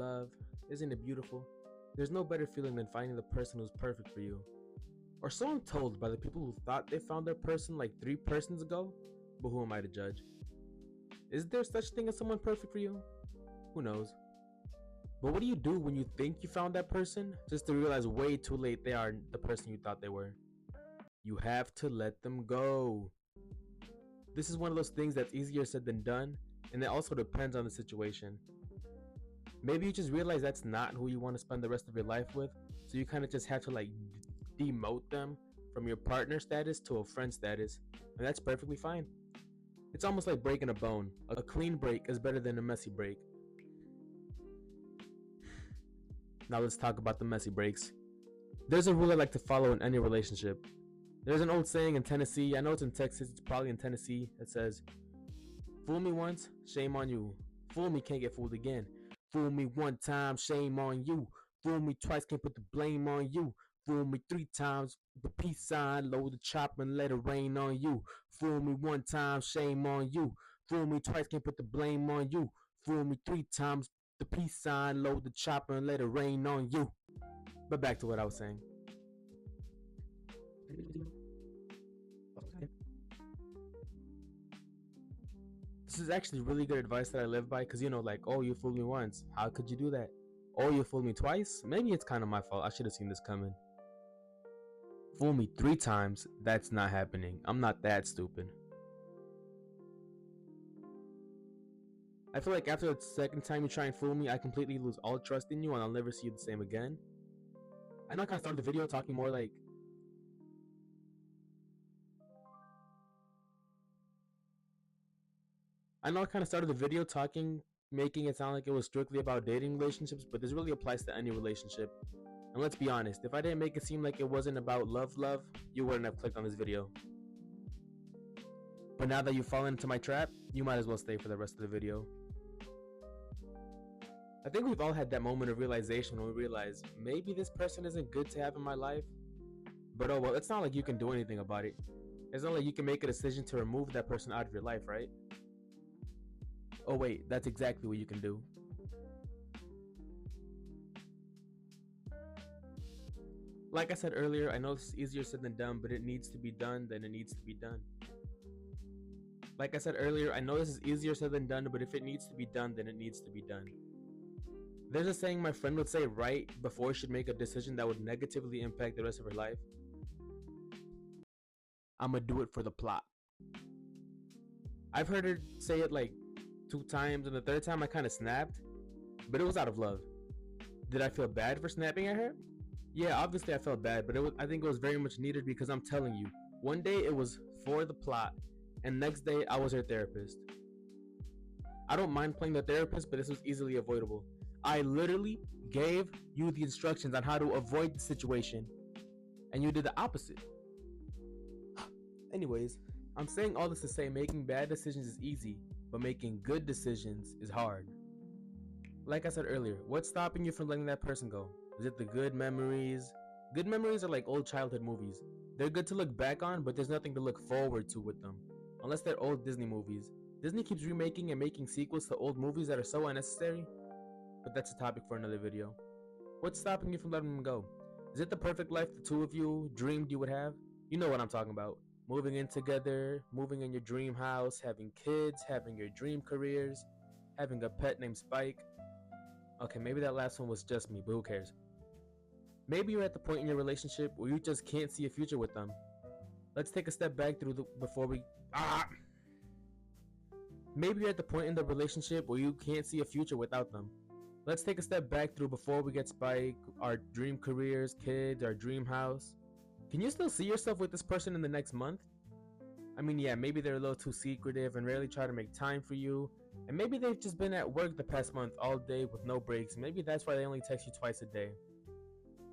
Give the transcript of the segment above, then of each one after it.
love. Isn't it beautiful? There's no better feeling than finding the person who's perfect for you. Or so I'm told by the people who thought they found their person like 3 persons ago, but who am I to judge? Is there such thing as someone perfect for you? Who knows? But what do you do when you think you found that person, just to realize way too late they are the person you thought they were? You have to let them go. This is one of those things that's easier said than done, and it also depends on the situation. Maybe you just realize that's not who you want to spend the rest of your life with, so you kind of just have to like demote them from your partner status to a friend status, and that's perfectly fine. It's almost like breaking a bone. A clean break is better than a messy break. Now let's talk about the messy breaks. There's a rule I like to follow in any relationship. There's an old saying in Tennessee, I know it's in Texas, it's probably in Tennessee, that says, fool me once, shame on you. Fool me, can't get fooled again. Fool me one time, shame on you. Fool me twice, can't put the blame on you. Fool me 3 times, the peace sign, load the chopper and let it rain on you. Fool me one time, shame on you. Fool me twice, can't put the blame on you. Fool me 3 times, the peace sign, load the chopper and let it rain on you. But back to what I was saying. Okay. This is actually really good advice that I live by because, like, oh, you fooled me once. How could you do that? Oh, you fooled me twice? Maybe it's kind of my fault. I should have seen this coming. Fool me 3 times? That's not happening. I'm not that stupid. I feel like after the second time you try and fool me, I completely lose all trust in you and I'll never see you the same again. I know I kind of started the video talking more like, making it sound like it was strictly about dating relationships, but this really applies to any relationship. And let's be honest, if I didn't make it seem like it wasn't about love, you wouldn't have clicked on this video. But now that you've fallen into my trap, you might as well stay for the rest of the video. I think we've all had that moment of realization when we realize maybe this person isn't good to have in my life. But oh well, it's not like you can do anything about it. It's not like you can make a decision to remove that person out of your life, right? Oh wait, that's exactly what you can do. Like I said earlier, I know this is easier said than done, but it needs to be done, then it needs to be done. Like I said earlier, I know this is easier said than done, but if it needs to be done, then it needs to be done. There's a saying my friend would say right before she should make a decision that would negatively impact the rest of her life. I'ma do it for the plot. I've heard her say it like 2 times, and the third time I kind of snapped, but it was out of love. Did I feel bad for snapping at her? Yeah, obviously I felt bad, but I think it was very much needed because I'm telling you, one day it was for the plot, and next day I was her therapist. I don't mind playing the therapist, but this was easily avoidable. I literally gave you the instructions on how to avoid the situation, and you did the opposite. Anyways, I'm saying all this to say making bad decisions is easy, but making good decisions is hard. Like I said earlier, what's stopping you from letting that person go? Is it the good memories? Good memories are like old childhood movies. They're good to look back on, but there's nothing to look forward to with them. Unless they're old Disney movies. Disney keeps remaking and making sequels to old movies that are so unnecessary, but that's a topic for another video. What's stopping you from letting them go? Is it the perfect life the two of you dreamed you would have? You know what I'm talking about. Moving in together, moving in your dream house, having kids, having your dream careers, having a pet named Spike. Okay, maybe that last one was just me, but who cares? Maybe you're at the point in your relationship where you just can't see a future with them. Let's take a step back before we... Maybe you're at the point in the relationship where you can't see a future without them. Let's take a step back before we get Spike, our dream careers, kids, our dream house. Can you still see yourself with this person in the next month? I mean, yeah, maybe they're a little too secretive and rarely try to make time for you. And maybe they've just been at work the past month all day with no breaks. Maybe that's why they only text you twice a day.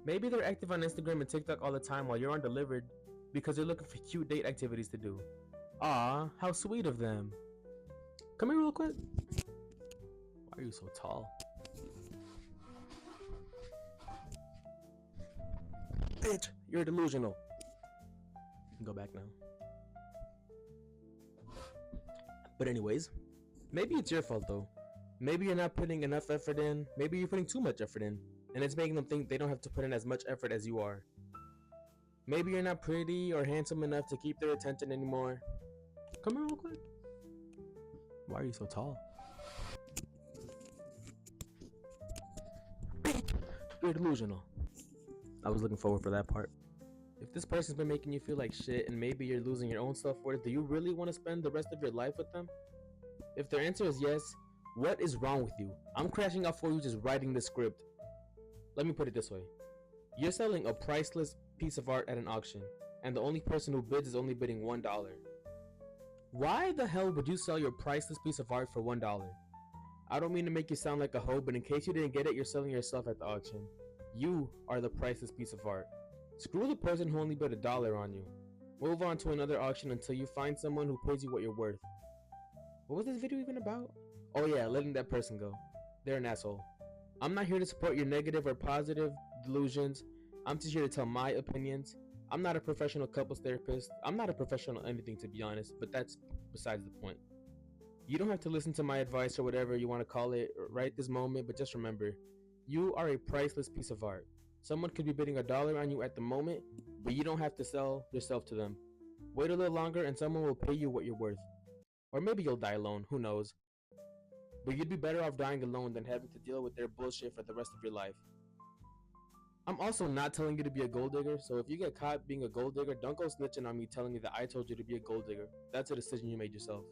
Maybe they're active on Instagram and TikTok all the time while you're undelivered because they're looking for cute date activities to do. Aw, how sweet of them. Come here real quick. Why are you so tall? Bitch, you're delusional. You can go back now. But anyways, maybe it's your fault though. Maybe you're not putting enough effort in, maybe you're putting too much effort in, and it's making them think they don't have to put in as much effort as you are. Maybe you're not pretty or handsome enough to keep their attention anymore. Come here real quick. Why are you so tall? You're delusional. I was looking forward for that part. If this person's been making you feel like shit and maybe you're losing your own self-worth, do you really want to spend the rest of your life with them? If their answer is yes, what is wrong with you? I'm crashing out for you just writing the script. Let me put it this way. You're selling a priceless piece of art at an auction, and the only person who bids is only bidding $1. Why the hell would you sell your priceless piece of art for $1? I don't mean to make you sound like a hoe, but in case you didn't get it, you're selling yourself at the auction. You are the priceless piece of art. Screw the person who only bid $1 on you. Move on to another auction until you find someone who pays you what you're worth. What was this video even about? Oh yeah, letting that person go. They're an asshole. I'm not here to support your negative or positive delusions. I'm just here to tell my opinions. I'm not a professional couples therapist. I'm not a professional anything, to be honest, but that's besides the point. You don't have to listen to my advice or whatever you want to call it right this moment, but just remember, you are a priceless piece of art. Someone could be bidding $1 on you at the moment, but you don't have to sell yourself to them. Wait a little longer and someone will pay you what you're worth. Or maybe you'll die alone, who knows. But you'd be better off dying alone than having to deal with their bullshit for the rest of your life. I'm also not telling you to be a gold digger, so if you get caught being a gold digger, don't go snitching on me telling me that I told you to be a gold digger. That's a decision you made yourself.